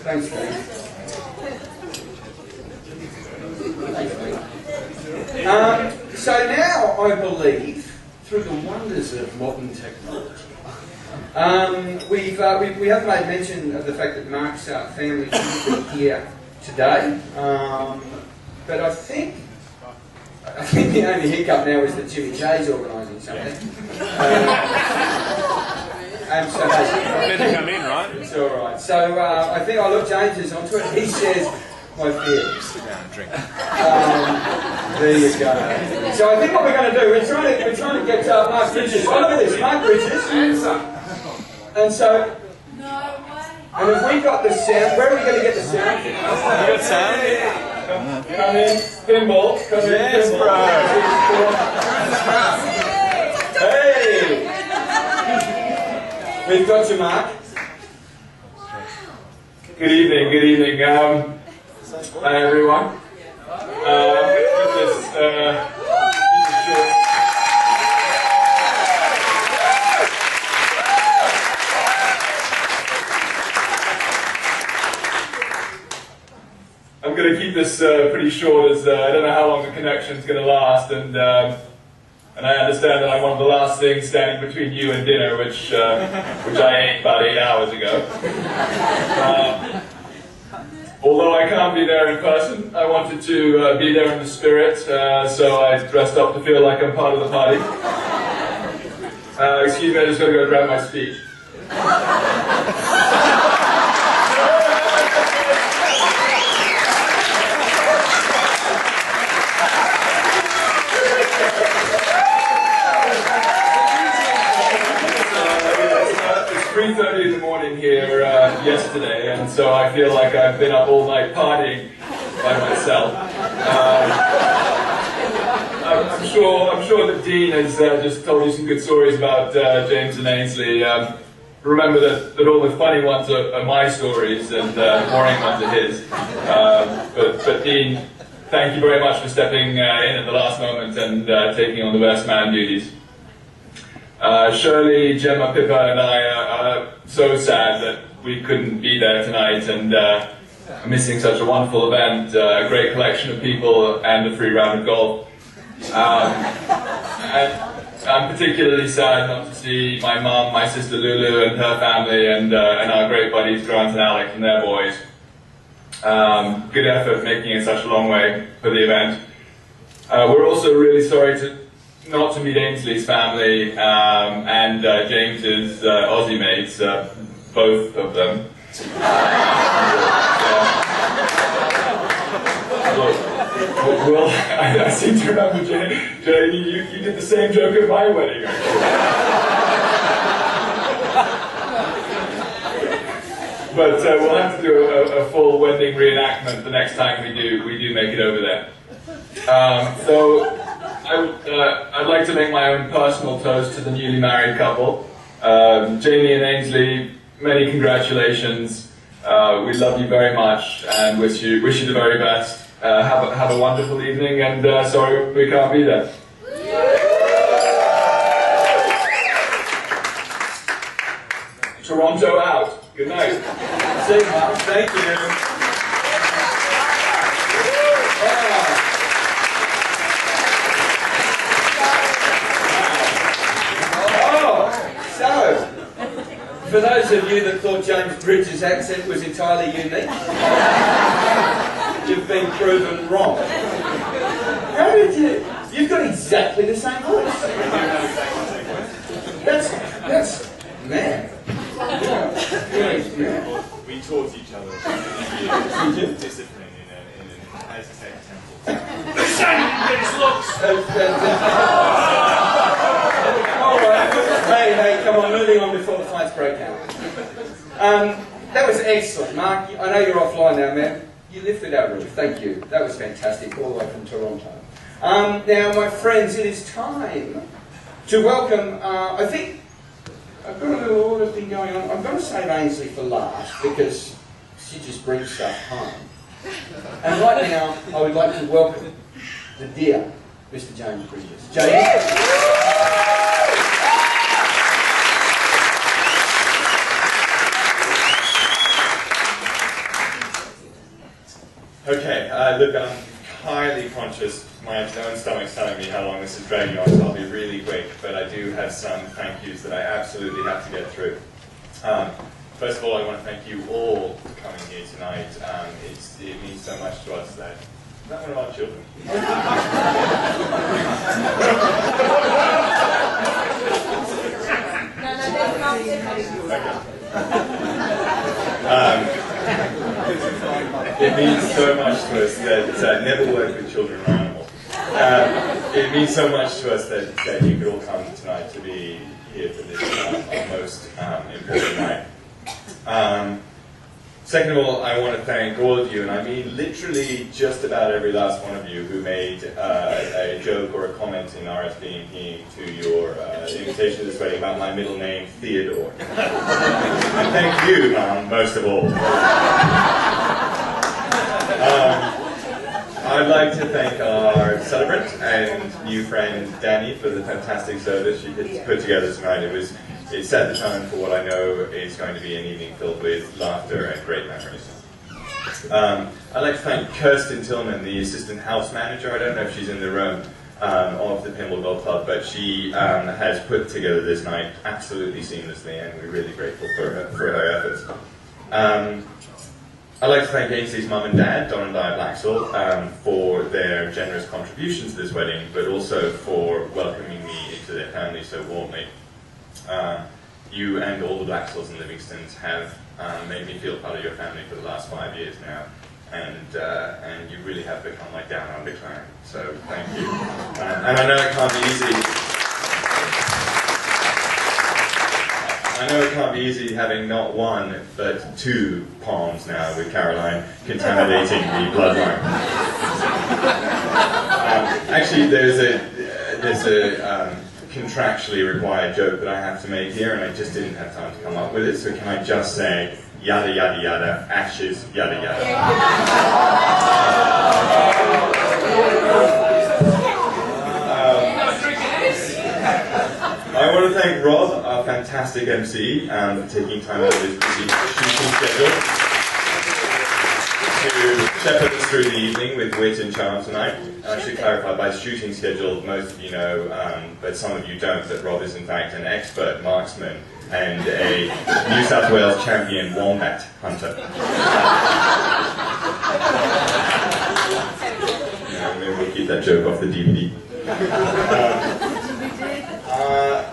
Thanks, Steve. So now, I believe, through the wonders of modern technology, we have made mention of the fact that Mark's family couldn't be here today, but I think the only hiccup now is that Jimmy J's organising something. And so better come in, right? it's all right. So I think James is onto it. He shares my fear. Sit down and drink. There you go. So I think what we're going to do, we're trying to get Mark Bridges. Oh, look at this, Mark Bridges. And so, and if we got the sound, where are we going to get the sound? You got sound? Come in, pinball. Come in, Yes, pinball. Hey! We've got you, Mark. Good evening, good evening. Hi, everyone. I'm going to keep this pretty short, as I don't know how long the connection's going to last, and I understand that I'm one of the last things standing between you and dinner, which I ate about 8 hours ago. Although I can't be there in person, I wanted to be there in the spirit, so I dressed up to feel like I'm part of the party. Excuse me, I just got to go grab my speech. It's 3:30 in the morning here yesterday, and so I feel like I've been up all night partying by myself. I'm sure that Dean has just told you some good stories about James and Ainsley. Remember that all the funny ones are my stories and boring ones are his. But Dean, thank you very much for stepping in at the last moment and taking on the best man duties. Shirley, Gemma, Pippa and I are so sad that we couldn't be there tonight, and I'm missing such a wonderful event, a great collection of people and a free round of golf. And I'm particularly sad not to see my mum, my sister Lulu and her family, and our great buddies Grant and Alec and their boys. Good effort making it such a long way for the event. We're also really sorry not to meet Ainsley's family and James's Aussie mates, both of them. Well, I seem to remember, Jane, you did the same joke at my wedding, But we'll have to do a full wedding reenactment the next time we do make it over there. So I'd like to make my own personal toast to the newly married couple. Jamie and Ainsley, many congratulations. We love you very much and wish you the very best. Have a wonderful evening, and sorry we can't be there. Toronto out. Good night. See you, Mark. Thank you. For those of you that thought James Bridges' accent was entirely unique, you've been proven wrong. How did you? You've got exactly the same voice. That's mad. Yeah. We taught each other discipline in an Aztec temple. Hey, come on, moving on before the fights break out. That was excellent, Mark. I know you're offline now, man. You lifted our roof. Thank you. That was fantastic, all the way from Toronto. Now, my friends, it is time to welcome, I think, I've got a little order thing going on. I'm going to save Ainsley for last, because she just brings stuff home. And right now, I would like to welcome the dear Mr. James Bridges. James? Okay, look, I'm highly conscious. My own stomach's telling me how long this is dragging on, so I'll be really quick, but I do have some thank yous that I absolutely have to get through. First of all, I want to thank you all for coming here tonight. It means so much to us that... Is that one of our children? It means so much to us that never work with children or animals. It means so much to us that you could all come tonight to be here for this most important night. Second of all, I want to thank all of you, and I mean literally just about every last one of you who made a joke or a comment in RSVPing to your invitation to this wedding about my middle name, Theodore. And thank you, most of all. I'd like to thank our celebrant and new friend Danny for the fantastic service she put together tonight. It set the tone for what I know is going to be an evening filled with laughter and great memories. I'd like to thank Kirsten Tillman, the assistant house manager. I don't know if she's in the room of the Pinball Golf Club, but she has put together this night absolutely seamlessly, and we're really grateful for her efforts. I'd like to thank Ainsley's mum and dad, Don and Di Blacksall, for their generous contributions to this wedding, but also for welcoming me into their family so warmly. You and all the Blackstalls and Livingstons have made me feel part of your family for the last 5 years now, and you really have become my down under clan, so thank you. And I know it can't be easy. I know it can't be easy having not one, but two palms now with Caroline contaminating the bloodline. Actually, there's a contractually required joke that I have to make here, and I just didn't have time to come up with it, so can I just say, yada yada yada, ashes, yada yada. I want to thank Rob, our fantastic MC, for taking time out of his busy shooting schedule to shepherd us through the evening with wit and charm tonight. I should clarify, by shooting schedule, most of you know, but some of you don't, that Rob is in fact an expert marksman and a New South Wales champion wombat hunter. Maybe we'll keep that joke off the DVD.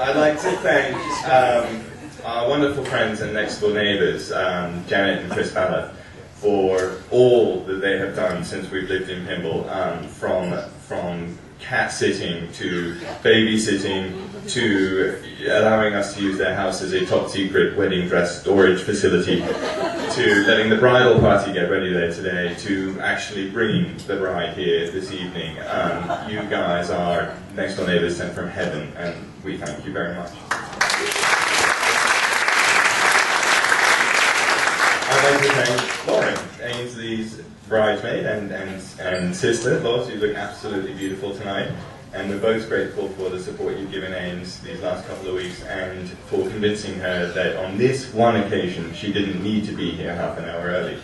I'd like to thank our wonderful friends and next door neighbours, Janet and Chris Ballard, for all that they have done since we've lived in Pimble, from cat sitting to babysitting to allowing us to use their house as a top secret wedding dress storage facility, to letting the bridal party get ready there today, to actually bringing the bride here this evening. You guys are next door neighbours sent from heaven, and we thank you very much. I'd like to thank Lauren, Ainsley's bridesmaid and sister. Loz, you look absolutely beautiful tonight, and we're both grateful for the support you've given Ains these last couple of weeks, and for convincing her that on this one occasion she didn't need to be here half an hour early.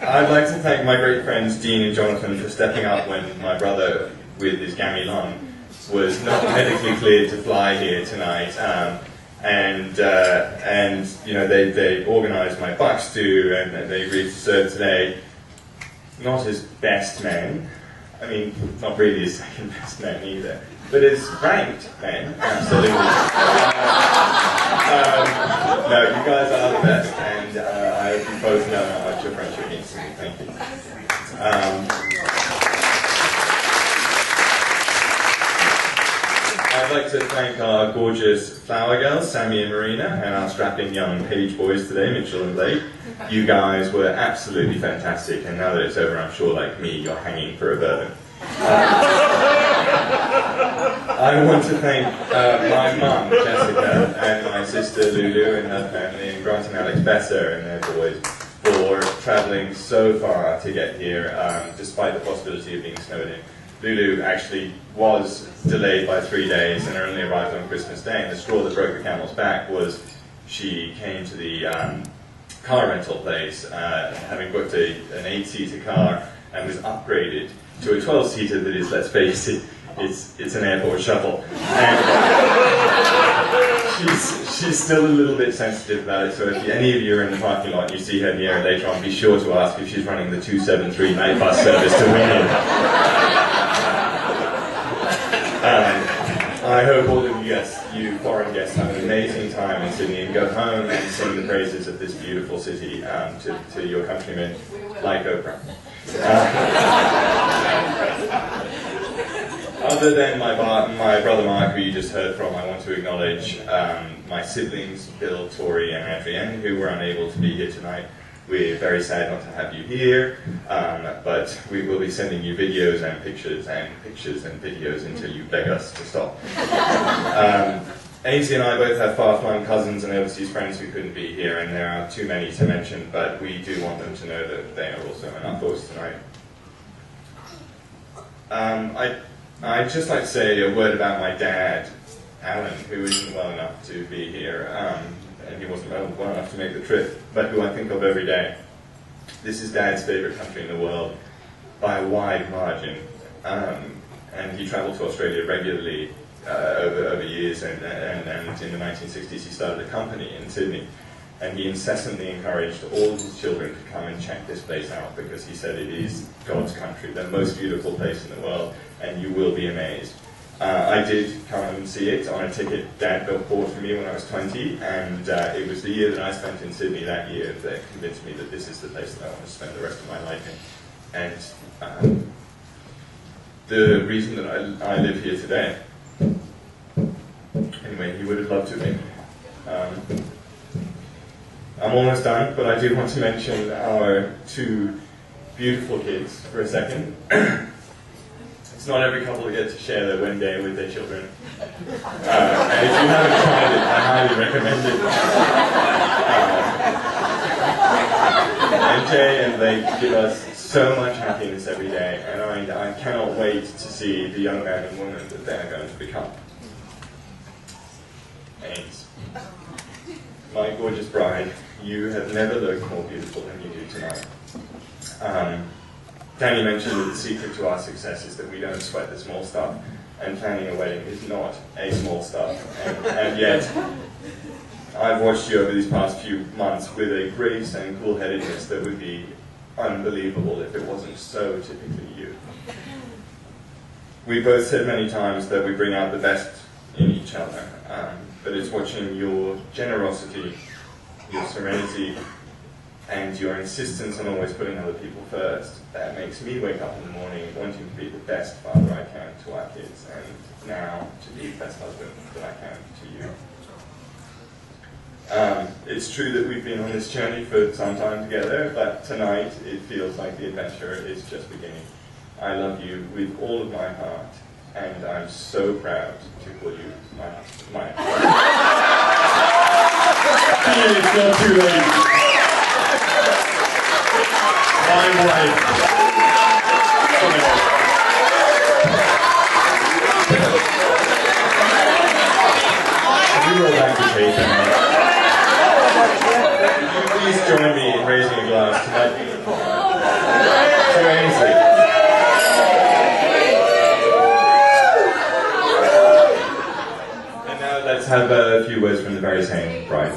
I'd like to thank my great friends Dean and Jonathan for stepping up when my brother, with his gammy lung, was not medically cleared to fly here tonight. And you know, they organised my bucks too, and they agreed to serve today. Not as best men, I mean, not really as second best men either, but as ranked men, absolutely. No, you guys are the best, and I hope you both know how much your friendship means to me. Thank you. I'd like to thank our gorgeous flower girls, Sammy and Marina, and our strapping young page boys today, Mitchell and Blake. You guys were absolutely fantastic, and now that it's over, I'm sure, like me, you're hanging for a bourbon. I want to thank my mum, Jessica, and my sister Lulu and her family, and Grant and Alex Besser and their boys, for travelling so far to get here, despite the possibility of being snowed in. Lulu actually was delayed by 3 days and only arrived on Christmas Day, and the straw that broke the camel's back was she came to the car rental place, having booked an 8-seater car and was upgraded to a 12-seater that is, let's face it, it's an airport shuttle. And she's still a little bit sensitive about it, so if any of you are in the parking lot and you see her near later on, be sure to ask if she's running the 273 night bus service to Winning. I hope all of you foreign guests have an amazing time in Sydney and go home and sing the praises of this beautiful city to your countrymen like Oprah. Other than my brother Mark, who you just heard from, I want to acknowledge my siblings, Bill, Tori, and Adrienne, who were unable to be here tonight. We're very sad not to have you here, but we will be sending you videos and pictures and videos until you beg us to stop. Ainsley and I both have far-flung cousins and overseas friends who couldn't be here, and there are too many to mention, but we do want them to know that they are also in our thoughts tonight. I'd just like to say a word about my dad, Alan, who isn't well enough to be here, and he wasn't well enough to make the trip, but who I think of every day. This is Dad's favourite country in the world by a wide margin, and he travelled to Australia regularly over years, and in the 1960s he started a company in Sydney, and he incessantly encouraged all of his children to come and check this place out, because he said it is God's country, the most beautiful place in the world, and you will be amazed. I did come and see it on a ticket Dad bought for me when I was 20, and it was the year that I spent in Sydney that year that convinced me that this is the place that I want to spend the rest of my life in. And the reason that I live here today, anyway, he would have loved to be. I'm almost done, but I do want to mention our two beautiful kids for a second. It's not every couple that gets to share their wedding day with their children. And if you haven't tried it, I highly recommend it. MJ and Blake give us so much happiness every day, and I cannot wait to see the young man and woman that they are going to become. Ames, my gorgeous bride, you have never looked more beautiful than you do tonight. Danny mentioned that the secret to our success is that we don't sweat the small stuff, and planning a wedding is not a small stuff. And yet, I've watched you over these past few months with a grace and cool-headedness that would be unbelievable if it wasn't so typically you. We both said many times that we bring out the best in each other, but it's watching your generosity, your serenity, and your insistence on always putting other people first that makes me wake up in the morning wanting to be the best father I can to our kids, and now to be the best husband that I can to you. It's true that we've been on this journey for some time together, but tonight it feels like the adventure is just beginning. I love you with all of my heart, and I'm so proud to call you my husband. It's not too late. My wife. You roll back the tape. Please join me in raising a glass to Ainsley. And now let's have a few words from the very same bride.